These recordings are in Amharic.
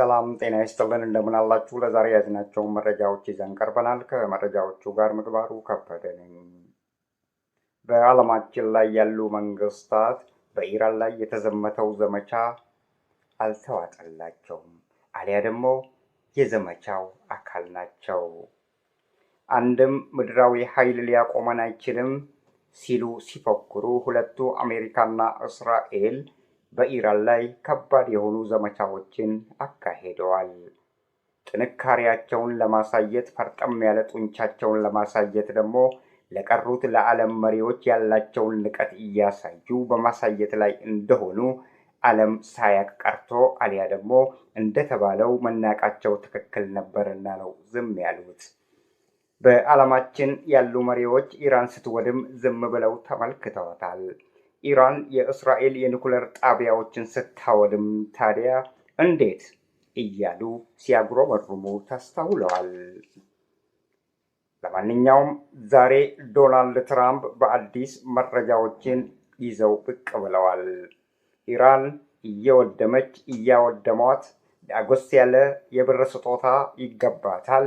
ሰላም ጤና ይስጥልን እንደምን አላችሁ? ለዛሬ ያዝናቸውን መረጃዎች ይዘን ቀርበናል። ከመረጃዎቹ ጋር ምግባሩ ከበደ ነኝ። በዓለማችን ላይ ያሉ መንግስታት በኢራን ላይ የተዘመተው ዘመቻ አልተዋጠላቸውም፣ አሊያ ደግሞ የዘመቻው አካል ናቸው። አንድም ምድራዊ ኃይል ሊያቆመን አይችልም ሲሉ ሲፎክሩ ሁለቱ አሜሪካና እስራኤል በኢራን ላይ ከባድ የሆኑ ዘመቻዎችን አካሂደዋል። ጥንካሬያቸውን ለማሳየት ፈርጠም ያለ ጡንቻቸውን ለማሳየት ደግሞ ለቀሩት ለዓለም መሪዎች ያላቸውን ንቀት እያሳዩ በማሳየት ላይ እንደሆኑ ዓለም ሳያቅ ቀርቶ አሊያ ደግሞ እንደተባለው መናቃቸው ትክክል ነበርና ነው ዝም ያሉት። በዓለማችን ያሉ መሪዎች ኢራን ስትወድም ዝም ብለው ተመልክተዋታል። ኢራን የእስራኤል የኒኩለር ጣቢያዎችን ስታወድም ታዲያ እንዴት እያሉ ሲያጉረመርሙ ተስተውለዋል። ለማንኛውም ዛሬ ዶናልድ ትራምፕ በአዲስ መረጃዎችን ይዘው ብቅ ብለዋል። ኢራን እየወደመች እያወደሟት ዳጎስ ያለ የብር ስጦታ ይገባታል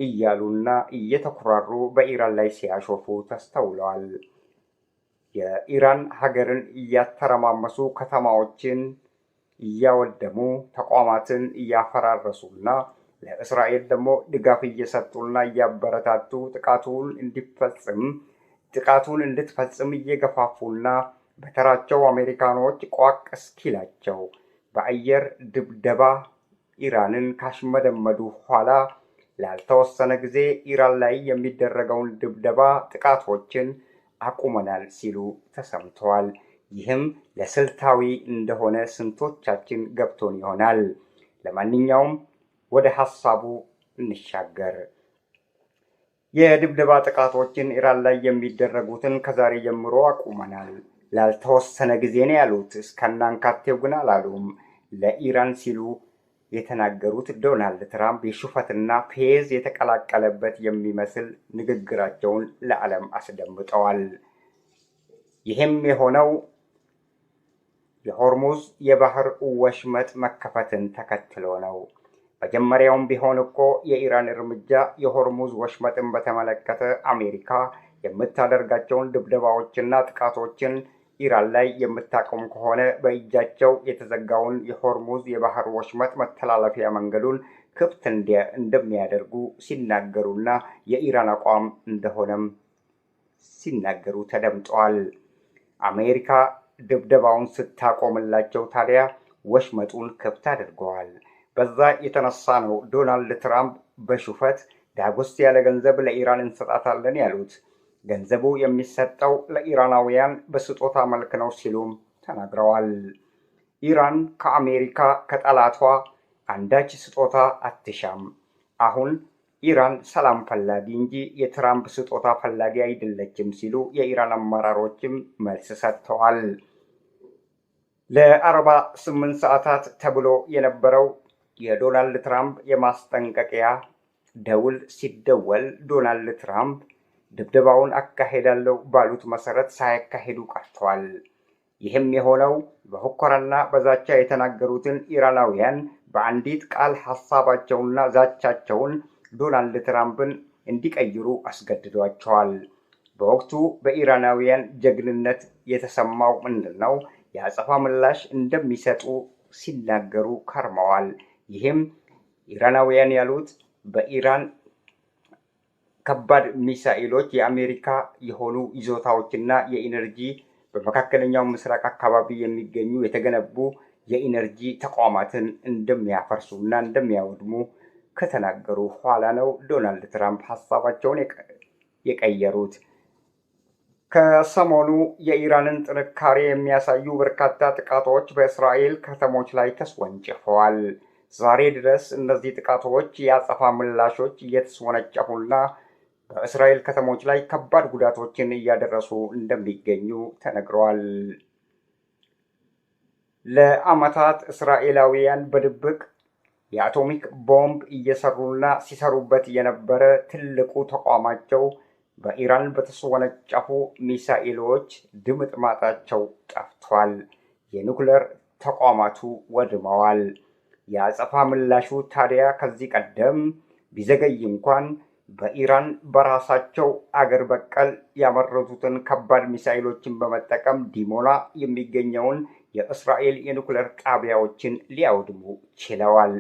እያሉና እየተኩራሩ በኢራን ላይ ሲያሾፉ ተስተውለዋል። የኢራን ሀገርን እያተረማመሱ ከተማዎችን እያወደሙ ተቋማትን እያፈራረሱና ለእስራኤል ደግሞ ድጋፍ እየሰጡና እያበረታቱ ጥቃቱን እንድትፈጽም እየገፋፉና በተራቸው አሜሪካኖች ቋቅ እስኪላቸው በአየር ድብደባ ኢራንን ካሽመደመዱ ኋላ ላልተወሰነ ጊዜ ኢራን ላይ የሚደረገውን ድብደባ ጥቃቶችን አቁመናል ሲሉ ተሰምተዋል። ይህም ለስልታዊ እንደሆነ ስንቶቻችን ገብቶን ይሆናል። ለማንኛውም ወደ ሐሳቡ እንሻገር። የድብደባ ጥቃቶችን ኢራን ላይ የሚደረጉትን ከዛሬ ጀምሮ አቁመናል፣ ላልተወሰነ ጊዜ ነው ያሉት። እስከናንካቴው ግን አላሉም። ለኢራን ሲሉ የተናገሩት ዶናልድ ትራምፕ የሹፈትና ፌዝ የተቀላቀለበት የሚመስል ንግግራቸውን ለዓለም አስደምጠዋል። ይህም የሆነው የሆርሙዝ የባህር ወሽመጥ መከፈትን ተከትሎ ነው። መጀመሪያውም ቢሆን እኮ የኢራን እርምጃ የሆርሙዝ ወሽመጥን በተመለከተ አሜሪካ የምታደርጋቸውን ድብደባዎችና ጥቃቶችን ኢራን ላይ የምታቆም ከሆነ በእጃቸው የተዘጋውን የሆርሙዝ የባህር ወሽመጥ መተላለፊያ መንገዱን ክፍት እንደሚያደርጉ ሲናገሩና የኢራን አቋም እንደሆነም ሲናገሩ ተደምጠዋል። አሜሪካ ድብደባውን ስታቆምላቸው ታዲያ ወሽመጡን ክፍት አድርገዋል። በዛ የተነሳ ነው ዶናልድ ትራምፕ በሹፈት ዳጎስ ያለ ገንዘብ ለኢራን እንሰጣታለን ያሉት። ገንዘቡ የሚሰጠው ለኢራናውያን በስጦታ መልክ ነው ሲሉም ተናግረዋል። ኢራን ከአሜሪካ ከጠላቷ አንዳች ስጦታ አትሻም። አሁን ኢራን ሰላም ፈላጊ እንጂ የትራምፕ ስጦታ ፈላጊ አይደለችም ሲሉ የኢራን አመራሮችም መልስ ሰጥተዋል። ለ48 ሰዓታት ተብሎ የነበረው የዶናልድ ትራምፕ የማስጠንቀቂያ ደውል ሲደወል ዶናልድ ትራምፕ ድብደባውን አካሄዳለሁ ባሉት መሰረት ሳያካሄዱ ቀርተዋል። ይህም የሆነው በፉከራና በዛቻ የተናገሩትን ኢራናውያን በአንዲት ቃል ሐሳባቸውና ዛቻቸውን ዶናልድ ትራምፕን እንዲቀይሩ አስገድዷቸዋል። በወቅቱ በኢራናውያን ጀግንነት የተሰማው ምንድን ነው? የአጸፋ ምላሽ እንደሚሰጡ ሲናገሩ ከርመዋል። ይህም ኢራናውያን ያሉት በኢራን ከባድ ሚሳኤሎች የአሜሪካ የሆኑ ይዞታዎችና የኢነርጂ በመካከለኛው ምስራቅ አካባቢ የሚገኙ የተገነቡ የኢነርጂ ተቋማትን እንደሚያፈርሱና እንደሚያወድሙ ከተናገሩ ኋላ ነው ዶናልድ ትራምፕ ሀሳባቸውን የቀየሩት። ከሰሞኑ የኢራንን ጥንካሬ የሚያሳዩ በርካታ ጥቃቶች በእስራኤል ከተሞች ላይ ተስወንጭፈዋል። ዛሬ ድረስ እነዚህ ጥቃቶች የአጸፋ ምላሾች እየተስወነጨፉና በእስራኤል ከተሞች ላይ ከባድ ጉዳቶችን እያደረሱ እንደሚገኙ ተነግረዋል። ለዓመታት እስራኤላውያን በድብቅ የአቶሚክ ቦምብ እየሰሩና ሲሰሩበት የነበረ ትልቁ ተቋማቸው በኢራን በተስወነጨፉ ሚሳኤሎች ድምጥማጣቸው ጠፍቷል። የኒኩለር ተቋማቱ ወድመዋል። የአጸፋ ምላሹ ታዲያ ከዚህ ቀደም ቢዘገይ እንኳን በኢራን በራሳቸው አገር በቀል ያመረቱትን ከባድ ሚሳኤሎችን በመጠቀም ዲሞና የሚገኘውን የእስራኤል የኒኩሌር ጣቢያዎችን ሊያወድሙ ችለዋል።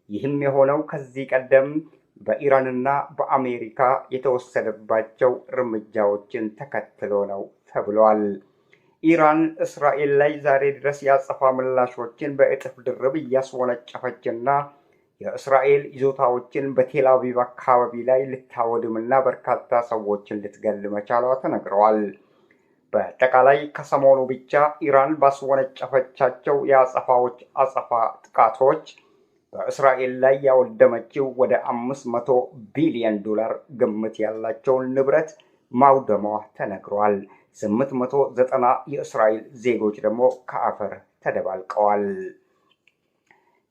ይህም የሆነው ከዚህ ቀደም በኢራንና በአሜሪካ የተወሰደባቸው እርምጃዎችን ተከትሎ ነው ተብሏል። ኢራን እስራኤል ላይ ዛሬ ድረስ የአጸፋ ምላሾችን በእጥፍ ድርብ እያስወነጨፈችና የእስራኤል ይዞታዎችን በቴል አቪቭ አካባቢ ላይ ልታወድምና በርካታ ሰዎችን ልትገል መቻሏ ተነግረዋል። በአጠቃላይ ከሰሞኑ ብቻ ኢራን ባስወነጨፈቻቸው አጸፋ ጥቃቶች በእስራኤል ላይ ያወደመችው ወደ 500 ቢሊዮን ዶላር ግምት ያላቸውን ንብረት ማውደሟ ተነግሯል። 890 የእስራኤል ዜጎች ደግሞ ከአፈር ተደባልቀዋል።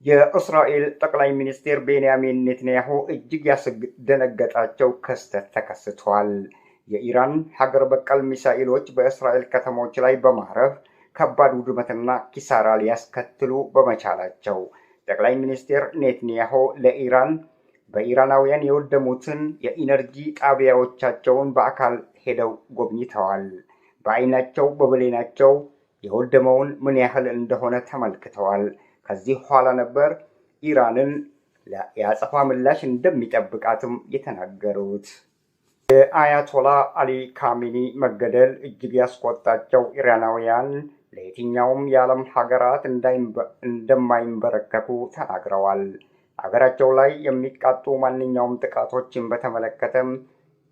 የእስራኤል ጠቅላይ ሚኒስትር ቤንያሚን ኔትንያሁ እጅግ ያስደነገጣቸው ክስተት ተከስቷል። የኢራን ሀገር በቀል ሚሳኤሎች በእስራኤል ከተሞች ላይ በማረፍ ከባድ ውድመትና ኪሳራ ሊያስከትሉ በመቻላቸው ጠቅላይ ሚኒስትር ኔትንያሁ በኢራናውያን የወደሙትን የኢነርጂ ጣቢያዎቻቸውን በአካል ሄደው ጎብኝተዋል። በአይናቸው በብሌናቸው የወደመውን ምን ያህል እንደሆነ ተመልክተዋል። ከዚህ ኋላ ነበር ኢራንን የአጸፋ ምላሽ እንደሚጠብቃትም የተናገሩት። የአያቶላ አሊ ካሚኒ መገደል እጅግ ያስቆጣቸው ኢራናውያን ለየትኛውም የዓለም ሀገራት እንደማይንበረከኩ ተናግረዋል። ሀገራቸው ላይ የሚቃጡ ማንኛውም ጥቃቶችን በተመለከተም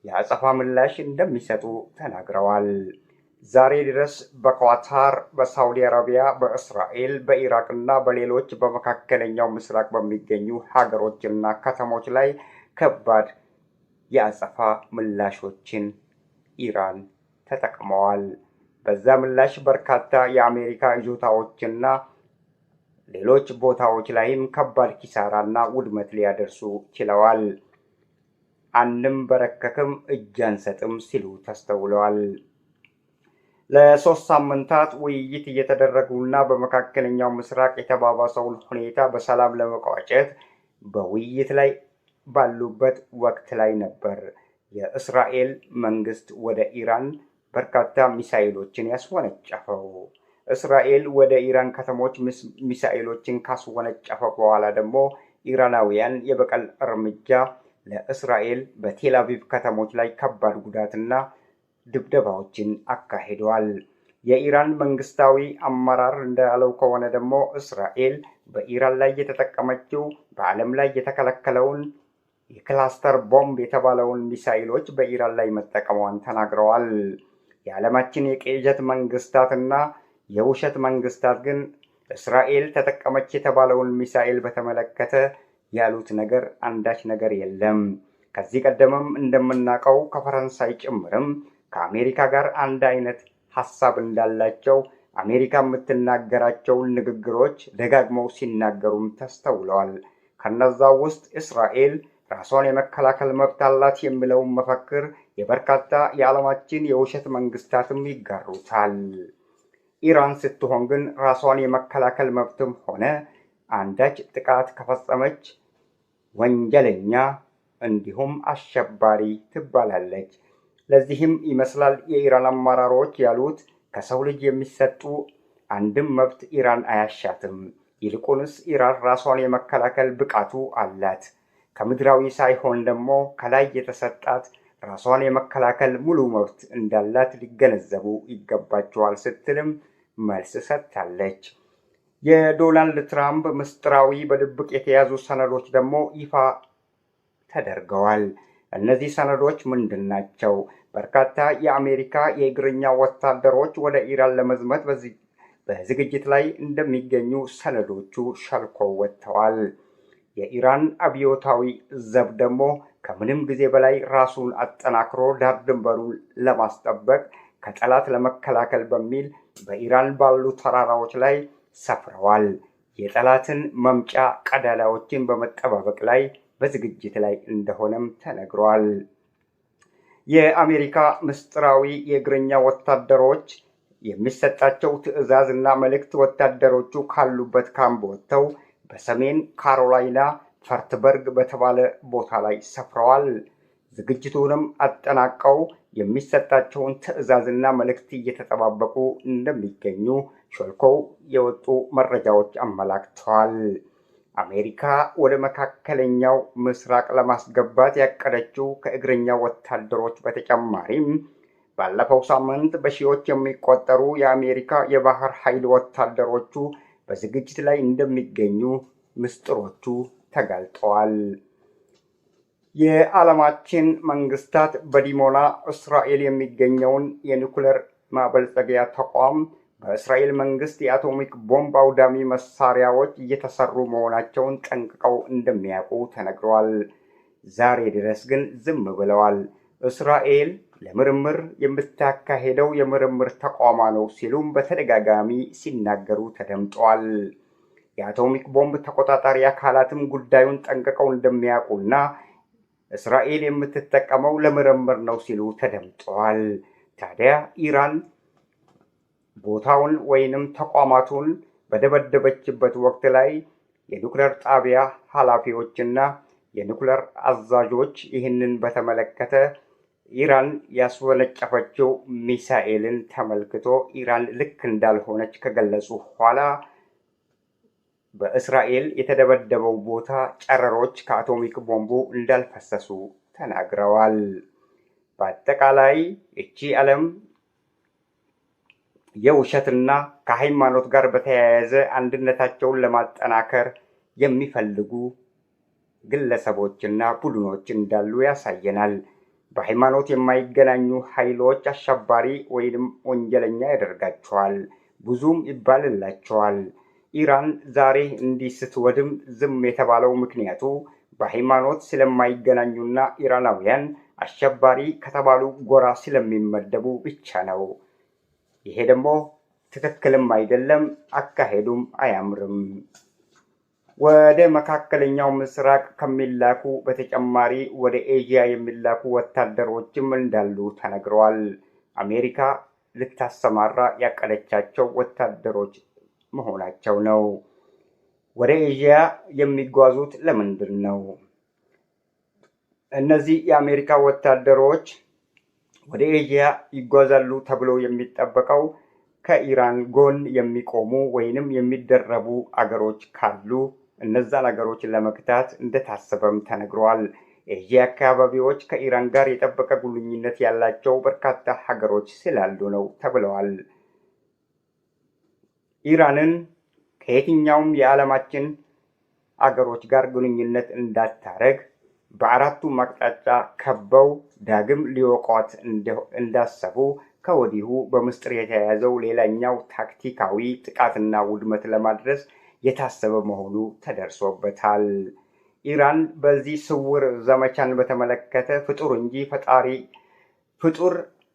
የአጸፋ ምላሽ እንደሚሰጡ ተናግረዋል። ዛሬ ድረስ በኳታር፣ በሳውዲ አረቢያ፣ በእስራኤል፣ በኢራቅና በሌሎች በመካከለኛው ምስራቅ በሚገኙ ሀገሮችና ከተሞች ላይ ከባድ የአጸፋ ምላሾችን ኢራን ተጠቅመዋል። በዛ ምላሽ በርካታ የአሜሪካ ይዞታዎችና ሌሎች ቦታዎች ላይም ከባድ ኪሳራና ውድመት ሊያደርሱ ችለዋል። አንንበረከክም፣ እጅ አንሰጥም ሲሉ ተስተውለዋል። ለ3 ሳምንታት ውይይት እየተደረጉና በመካከለኛው ምስራቅ የተባባሰውን ሁኔታ በሰላም ለመቋጨት በውይይት ላይ ባሉበት ወቅት ላይ ነበር የእስራኤል መንግስት ወደ ኢራን በርካታ ሚሳኤሎችን ያስወነጨፈው። እስራኤል ወደ ኢራን ከተሞች ሚሳኤሎችን ካስወነጨፈ በኋላ ደግሞ ኢራናውያን የበቀል እርምጃ ለእስራኤል በቴል አቪቭ ከተሞች ላይ ከባድ ጉዳትና ድብደባዎችን አካሂደዋል። የኢራን መንግስታዊ አመራር እንዳለው ከሆነ ደግሞ እስራኤል በኢራን ላይ የተጠቀመችው በዓለም ላይ የተከለከለውን የክላስተር ቦምብ የተባለውን ሚሳኤሎች በኢራን ላይ መጠቀሟን ተናግረዋል። የዓለማችን የቅዠት መንግስታትና የውሸት መንግስታት ግን እስራኤል ተጠቀመች የተባለውን ሚሳኤል በተመለከተ ያሉት ነገር አንዳች ነገር የለም። ከዚህ ቀደምም እንደምናውቀው ከፈረንሳይ ጭምርም ከአሜሪካ ጋር አንድ አይነት ሀሳብ እንዳላቸው አሜሪካ የምትናገራቸውን ንግግሮች ደጋግመው ሲናገሩም ተስተውለዋል። ከነዛ ውስጥ እስራኤል ራሷን የመከላከል መብት አላት የሚለውን መፈክር የበርካታ የዓለማችን የውሸት መንግስታትም ይጋሩታል። ኢራን ስትሆን ግን ራሷን የመከላከል መብትም ሆነ አንዳች ጥቃት ከፈጸመች ወንጀለኛ እንዲሁም አሸባሪ ትባላለች። ለዚህም ይመስላል የኢራን አመራሮች ያሉት ከሰው ልጅ የሚሰጡ አንድም መብት ኢራን አያሻትም። ይልቁንስ ኢራን ራሷን የመከላከል ብቃቱ አላት። ከምድራዊ ሳይሆን ደግሞ ከላይ የተሰጣት ራሷን የመከላከል ሙሉ መብት እንዳላት ሊገነዘቡ ይገባቸዋል ስትልም መልስ ሰጥታለች። የዶናልድ ትራምፕ ምስጢራዊ በድብቅ የተያዙ ሰነዶች ደግሞ ይፋ ተደርገዋል። እነዚህ ሰነዶች ምንድን ናቸው? በርካታ የአሜሪካ የእግረኛ ወታደሮች ወደ ኢራን ለመዝመት በዝግጅት ላይ እንደሚገኙ ሰነዶቹ ሸልኮው ወጥተዋል። የኢራን አብዮታዊ ዘብ ደግሞ ከምንም ጊዜ በላይ ራሱን አጠናክሮ ዳር ድንበሩን ለማስጠበቅ ከጠላት ለመከላከል በሚል በኢራን ባሉ ተራራዎች ላይ ሰፍረዋል። የጠላትን መምጫ ቀዳዳዎችን በመጠባበቅ ላይ በዝግጅት ላይ እንደሆነም ተነግሯል። የአሜሪካ ምስጢራዊ የእግረኛ ወታደሮች የሚሰጣቸው ትዕዛዝ እና መልእክት ወታደሮቹ ካሉበት ካምፕ ወጥተው በሰሜን ካሮላይና ፈርትበርግ በተባለ ቦታ ላይ ሰፍረዋል። ዝግጅቱንም አጠናቀው የሚሰጣቸውን ትዕዛዝና መልእክት እየተጠባበቁ እንደሚገኙ ሾልከው የወጡ መረጃዎች አመላክተዋል። አሜሪካ ወደ መካከለኛው ምስራቅ ለማስገባት ያቀደችው ከእግረኛ ወታደሮች በተጨማሪም ባለፈው ሳምንት በሺዎች የሚቆጠሩ የአሜሪካ የባህር ኃይል ወታደሮቹ በዝግጅት ላይ እንደሚገኙ ምስጢሮቹ ተጋልጠዋል። የዓለማችን መንግስታት በዲሞና እስራኤል የሚገኘውን የኒኩሌር ማበልጸጊያ ተቋም በእስራኤል መንግስት የአቶሚክ ቦምብ አውዳሚ መሳሪያዎች እየተሰሩ መሆናቸውን ጠንቅቀው እንደሚያውቁ ተነግረዋል። ዛሬ ድረስ ግን ዝም ብለዋል። እስራኤል ለምርምር የምታካሄደው የምርምር ተቋማ ነው ሲሉም በተደጋጋሚ ሲናገሩ ተደምጠዋል። የአቶሚክ ቦምብ ተቆጣጣሪ አካላትም ጉዳዩን ጠንቅቀው እንደሚያውቁና እስራኤል የምትጠቀመው ለምርምር ነው ሲሉ ተደምጠዋል። ታዲያ ኢራን ቦታውን ወይንም ተቋማቱን በደበደበችበት ወቅት ላይ የኒኩሌር ጣቢያ ኃላፊዎችና የኒኩሌር አዛዦች ይህንን በተመለከተ ኢራን ያስወነጨፈችው ሚሳኤልን ተመልክቶ ኢራን ልክ እንዳልሆነች ከገለጹ በኋላ በእስራኤል የተደበደበው ቦታ ጨረሮች ከአቶሚክ ቦምቡ እንዳልፈሰሱ ተናግረዋል። በአጠቃላይ እቺ ዓለም የውሸትና ከሃይማኖት ጋር በተያያዘ አንድነታቸውን ለማጠናከር የሚፈልጉ ግለሰቦችና ቡድኖች እንዳሉ ያሳየናል። በሃይማኖት የማይገናኙ ኃይሎች አሸባሪ ወይም ወንጀለኛ ያደርጋቸዋል፣ ብዙም ይባልላቸዋል። ኢራን ዛሬ እንዲህ ስትወድም ዝም የተባለው ምክንያቱ በሃይማኖት ስለማይገናኙና ኢራናውያን አሸባሪ ከተባሉ ጎራ ስለሚመደቡ ብቻ ነው። ይሄ ደግሞ ትክክልም አይደለም፣ አካሄዱም አያምርም። ወደ መካከለኛው ምስራቅ ከሚላኩ በተጨማሪ ወደ ኤዥያ የሚላኩ ወታደሮችም እንዳሉ ተነግረዋል። አሜሪካ ልታሰማራ ያቀደቻቸው ወታደሮች መሆናቸው ነው። ወደ ኤዥያ የሚጓዙት ለምንድን ነው? እነዚህ የአሜሪካ ወታደሮች ወደ ኤዥያ ይጓዛሉ ተብሎ የሚጠበቀው ከኢራን ጎን የሚቆሙ ወይንም የሚደረቡ አገሮች ካሉ እነዛን አገሮች ለመግታት እንደታሰበም ተነግረዋል። ኤዥያ አካባቢዎች ከኢራን ጋር የጠበቀ ግንኙነት ያላቸው በርካታ ሀገሮች ስላሉ ነው ተብለዋል። ኢራንን ከየትኛውም የዓለማችን አገሮች ጋር ግንኙነት እንዳታረግ በአራቱም አቅጣጫ ከበው ዳግም ሊወቋት እንዳሰቡ ከወዲሁ በምስጢር የተያያዘው ሌላኛው ታክቲካዊ ጥቃትና ውድመት ለማድረስ የታሰበ መሆኑ ተደርሶበታል። ኢራን በዚህ ስውር ዘመቻን በተመለከተ ፍጡር እንጂ ፈጣሪ ፍጡር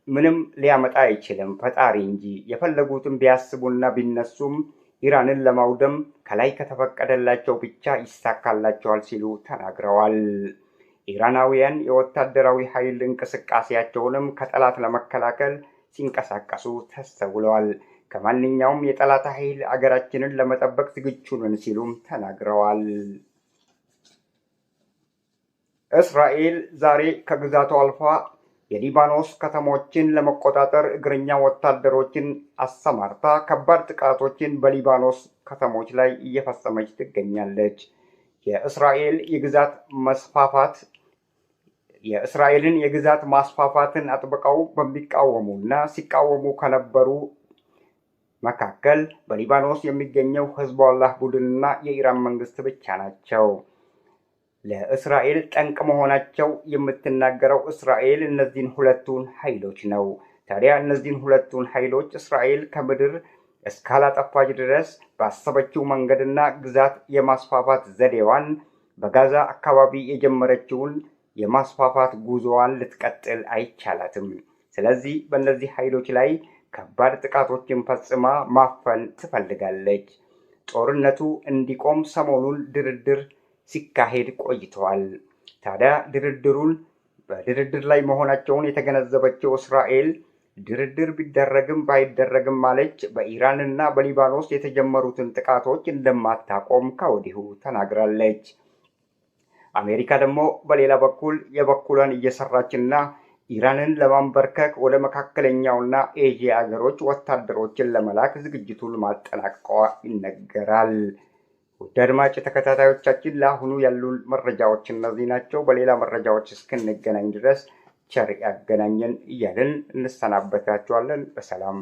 ምንም ሊያመጣ አይችልም፣ ፈጣሪ እንጂ። የፈለጉትን ቢያስቡና ቢነሱም ኢራንን ለማውደም ከላይ ከተፈቀደላቸው ብቻ ይሳካላቸዋል ሲሉ ተናግረዋል። ኢራናውያን የወታደራዊ ኃይል እንቅስቃሴያቸውንም ከጠላት ለመከላከል ሲንቀሳቀሱ ተስተውለዋል። ከማንኛውም የጠላት ኃይል አገራችንን ለመጠበቅ ዝግጁ ነን ሲሉም ተናግረዋል። እስራኤል ዛሬ ከግዛቷ አልፋ የሊባኖስ ከተሞችን ለመቆጣጠር እግረኛ ወታደሮችን አሰማርታ ከባድ ጥቃቶችን በሊባኖስ ከተሞች ላይ እየፈጸመች ትገኛለች። የእስራኤልን የግዛት ማስፋፋትን አጥብቀው በሚቃወሙና ሲቃወሙ ከነበሩ መካከል በሊባኖስ የሚገኘው ሂዝቦላህ ቡድንና የኢራን መንግስት ብቻ ናቸው። ለእስራኤል ጠንቅ መሆናቸው የምትናገረው እስራኤል እነዚህን ሁለቱን ኃይሎች ነው። ታዲያ እነዚህን ሁለቱን ኃይሎች እስራኤል ከምድር እስካላጠፋች ድረስ ባሰበችው መንገድና ግዛት የማስፋፋት ዘዴዋን በጋዛ አካባቢ የጀመረችውን የማስፋፋት ጉዞዋን ልትቀጥል አይቻላትም። ስለዚህ በእነዚህ ኃይሎች ላይ ከባድ ጥቃቶችን ፈጽማ ማፈን ትፈልጋለች። ጦርነቱ እንዲቆም ሰሞኑን ድርድር ሲካሄድ ቆይተዋል። ታዲያ በድርድር ላይ መሆናቸውን የተገነዘበችው እስራኤል ድርድር ቢደረግም ባይደረግም ማለች በኢራንና በሊባኖስ የተጀመሩትን ጥቃቶች እንደማታቆም ከወዲሁ ተናግራለች። አሜሪካ ደግሞ በሌላ በኩል የበኩሏን እየሰራችና ኢራንን ለማንበርከክ ወደ መካከለኛውና ኤዥያ ሀገሮች ወታደሮችን ለመላክ ዝግጅቱን ማጠናቀቋ ይነገራል። ውድ አድማጭ ተከታታዮቻችን ለአሁኑ ያሉን መረጃዎች እነዚህ ናቸው። በሌላ መረጃዎች እስክንገናኝ ድረስ ቸር ያገናኘን እያልን እንሰናበታችኋለን። በሰላም